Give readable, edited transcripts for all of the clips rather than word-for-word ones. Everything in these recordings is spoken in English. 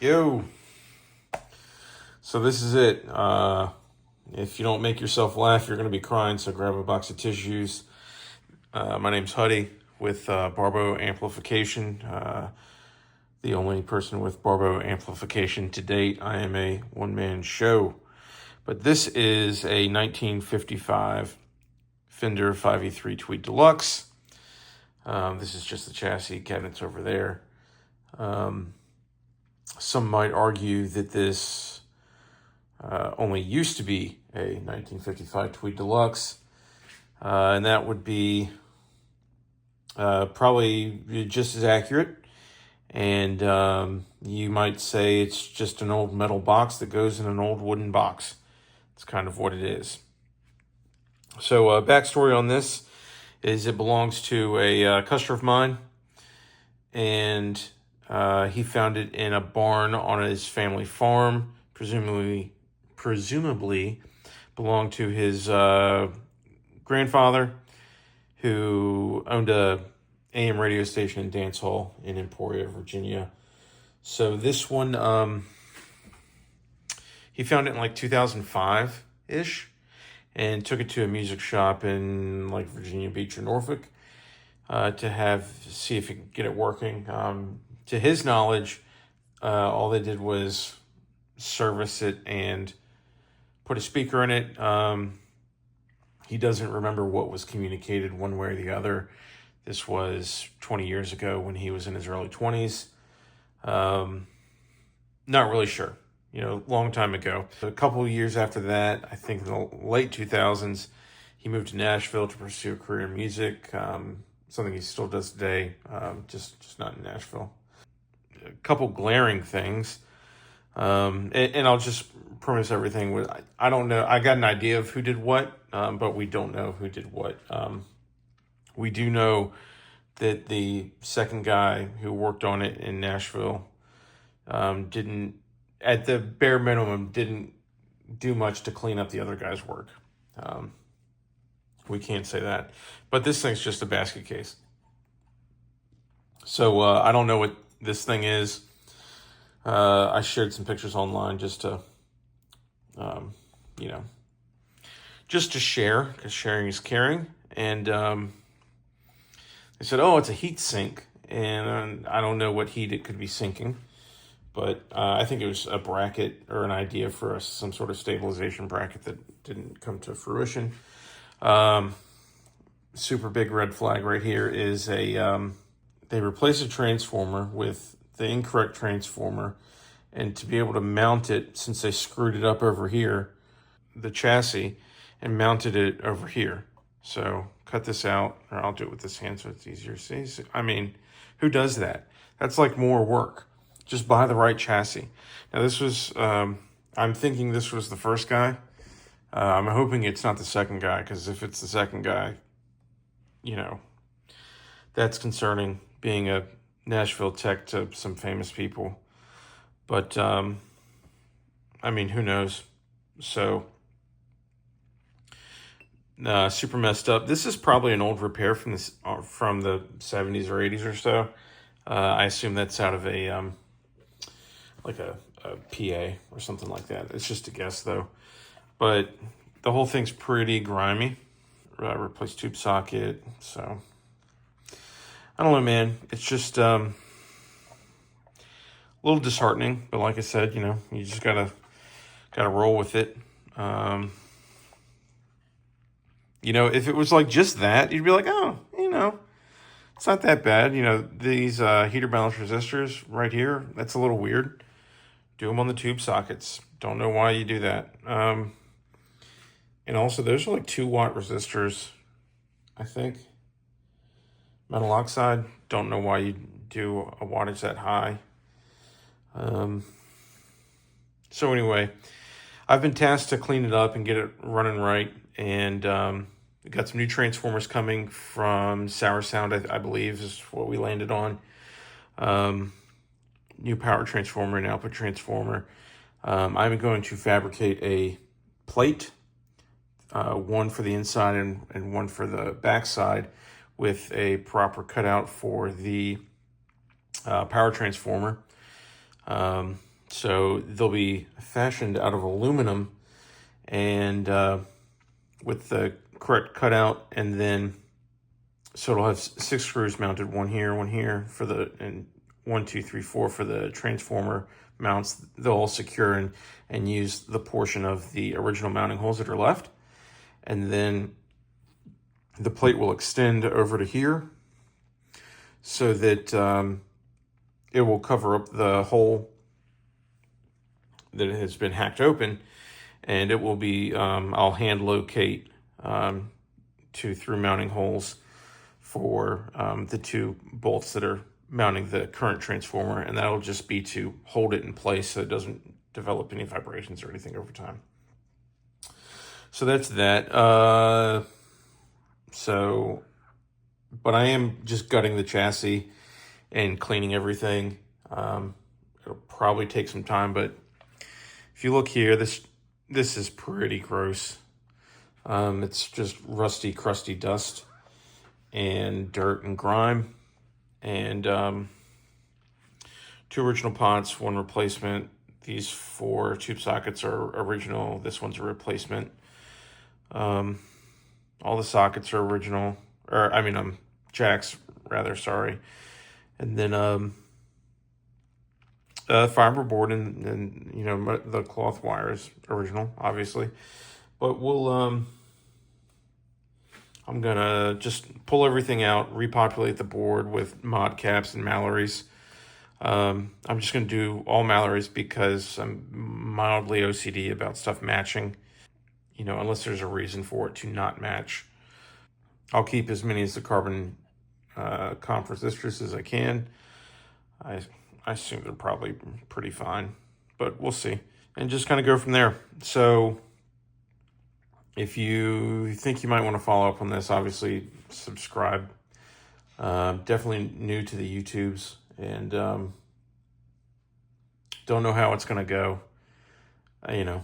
Yo, so this is it. If you don't make yourself laugh, you're going to be crying, so grab a box of tissues. My name's Huddy with Barbo Amplification, the only person with Barbo Amplification to date. I am a one-man show, but this is a 1955 Fender 5E3 Tweed Deluxe. This is just the chassis, cabinets over there. Some might argue that this only used to be a 1955 Tweed Deluxe, and that would be probably just as accurate. And you might say it's just an old metal box that goes in an old wooden box. It's kind of what it is. So backstory on this is it belongs to a customer of mine, and he found it in a barn on his family farm, presumably belonged to his grandfather, who owned a AM radio station and dance hall in Emporia, Virginia. So this one, he found it in like 2005-ish and took it to a music shop in like Virginia Beach or Norfolk to see if he could get it working. To his knowledge, all they did was service it and put a speaker in it. He doesn't remember what was communicated one way or the other. This was 20 years ago when he was in his early 20s. Not really sure. Long time ago. A couple of years after that, I think in the late 2000s, he moved to Nashville to pursue a career in music. Something he still does today, just not in Nashville. A couple glaring things, and I'll just premise everything with, I don't know. I got an idea of who did what, but we don't know who did what. We do know that the second guy who worked on it in Nashville didn't, at the bare minimum, didn't do much to clean up the other guy's work. We can't say that. But this thing's just a basket case. So I don't know what this thing is. I shared some pictures online just to, just to share, because sharing is caring. And they said, oh, it's a heat sink. And I don't know what heat it could be sinking. But I think it was a bracket or an idea for some sort of stabilization bracket that didn't come to fruition. Super big red flag right here is they replaced a transformer with the incorrect transformer, and to be able to mount it, since they screwed it up over here, the chassis, and mounted it over here. So cut this out, or I'll do it with this hand so it's easier to see. I mean, who does that? That's like more work. Just buy the right chassis. Now this was, I'm thinking this was the first guy. I'm hoping it's not the second guy, because if it's the second guy, that's concerning, being a Nashville tech to some famous people. But, I mean, who knows? So, super messed up. This is probably an old repair from the 70s or 80s or so. I assume that's out of a PA or something like that. It's just a guess, though. But the whole thing's pretty grimy. Replace tube socket. So I don't know, man. It's just a little disheartening. But like I said, you just gotta roll with it. If it was like just that, you'd be like, oh, it's not that bad. These heater balance resistors right here, that's a little weird. Do them on the tube sockets. Don't know why you do that. And also, those are like 2-watt resistors, I think. Metal oxide. Don't know why you do a wattage that high. So anyway, I've been tasked to clean it up and get it running right. And we got some new transformers coming from Sour Sound, I believe, is what we landed on. New power transformer and output transformer. I'm going to fabricate a plate, one for the inside and one for the back side, with a proper cutout for the power transformer. So they'll be fashioned out of aluminum and with the correct cutout, and then so it'll have 6 screws mounted, one here for the, and 1, 2, 3, 4 for the transformer mounts. They'll all secure and use the portion of the original mounting holes that are left. And then the plate will extend over to here so that it will cover up the hole that has been hacked open, and it will be, I'll hand locate 2 through mounting holes for the 2 bolts that are mounting the current transformer, and that'll just be to hold it in place so it doesn't develop any vibrations or anything over time. So that's that. But I am just gutting the chassis and cleaning everything. It'll probably take some time, but if you look here, this is pretty gross. It's just rusty, crusty dust and dirt and grime, and 2 original pots, 1 replacement. These 4 tube sockets are original. This one's a replacement. All the sockets are original, or I mean, jacks rather, sorry. And then fiber board and you know, the cloth wires original, obviously. But we'll I'm gonna just pull everything out, repopulate the board with mod caps and Mallory's. I'm just gonna do all Mallory's because I'm mildly OCD about stuff matching, you know, unless there's a reason for it to not match. I'll keep as many as the carbon comp resistors as I can. I assume they're probably pretty fine, but we'll see. And just kind of go from there. So if you think you might want to follow up on this, obviously subscribe. Definitely new to the YouTubes, and don't know how it's going to go. You know,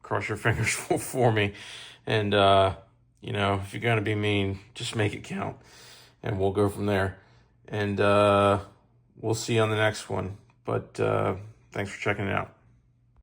cross your fingers for me. And, you know, if you're going to be mean, just make it count, and we'll go from there. And we'll see you on the next one. But thanks for checking it out.